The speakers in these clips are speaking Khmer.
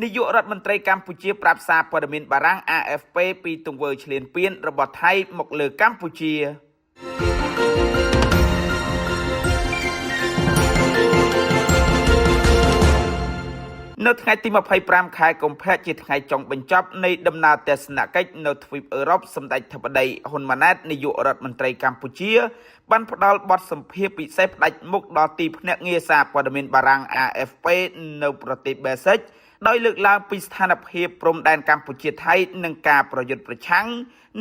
នាយករដ្ឋមន្ត្រីកម្ពុជាប្រាប់សារព័ត៌មានបារាំង AFP ពីទង្វើឈ្លានពានរបស់ថៃមកលើកម្ពុជានៅថ្ងៃទី25ខែកុម្ភៈជាថ្ងៃចុងបញ្ចប់នៃដំណើរទស្សនកិច្ចនៅទ្វីបអឺរ៉ុបសម្ដេចធិបតីហ៊ុនម៉ាណែតនាយករដ្ឋមន្ត្រីកម្ពុជាបានផ្ដល់បទសម្ភាសន៍ពិសេសផ្ដាច់មុខដល់ទីភ្នាក់ងារសារព័ត៌មានបារាំង AFP នៅប្រទេសបែលហ្សិកដោយលើកឡើងពីស្ថានភាពព្រំដែនកម្ពុជាថៃនិងការប្រយុទ្ធប្រឆាំង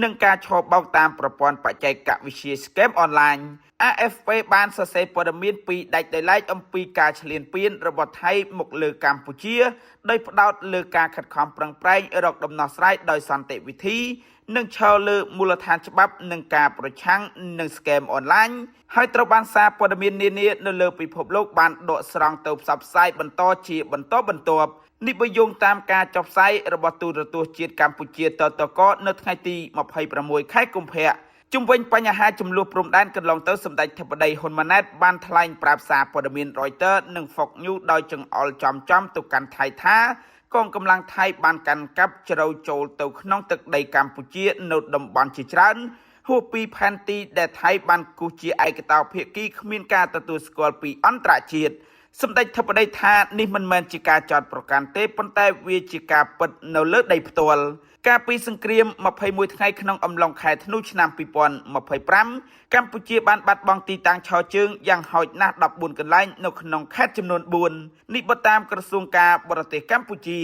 នឹងការឆបោកតាមប្រព័ន្ធបច្ចេកវិទ្យា Scam Online AFP បានសរសេរព័ត៌មានពីដាច់ដោយឡែកអំពីការឈ្លានពានរបស់ថៃមកលើកម្ពុជាដោយផ្ដោតលើការខិតខំប្រឹងប្រែងរកដំណោះស្រាយដោយសន្តិវិធីនិងឈរលើមូលដ្ឋានច្បាប់និងការប្រឆាំងនឹង Scam Online ហើយត្រូវបានសារព័ត៌មាននានានៅលើពិភពលោកបានដកស្រង់ទៅផ្សព្វផ្សាយបន្តជាបន្តបន្ទាប់នេះបើយោងតាមការចុះផ្សាយរបស់ទូរទស្សន៍ជាតិកម្ពុជាតតកនៅថ្ងៃទី26ខែកុម្ភៈជុំវិញបញ្ហាចំនួនព្រំដែនកន្លងទៅសម្ដេចធិបតីហ៊ុនម៉ាណែតបានថ្លែងប្រាប់សារព័ត៌មាន Reuters និង Fox News ដោយចង្អុលចំទៅកាន់ថៃថាកងកម្លាំងថៃបានកាន់កាប់ជ្រៅចូលទៅក្នុងទឹកដីកម្ពុជានៅតំបន់ជាច្រើនហួសពីផែនទីដែលថៃបានគូសជាឯកតោភាគីគ្មានការទទួលស្គាល់ពីអន្តរជាតិសម្ដេចធិបតីថានេះមិនមែនជាការចោទប្រកាន់ទេប៉ុន្តែវាជាការពិតនៅលើដីផ្ទាល់កាលពីសង្គ្រាម21ថ្ងៃក្នុងអំឡុងខែធ្នូឆ្នាំ2025កម្ពុជាបានបាត់បង់ទីតាំងឈរជើងយ៉ាងហោចណាស់14កន្លែងនៅក្នុងខេត្តចំនួន4នេះបើតាមក្រសួងការបរទេសកម្ពុជា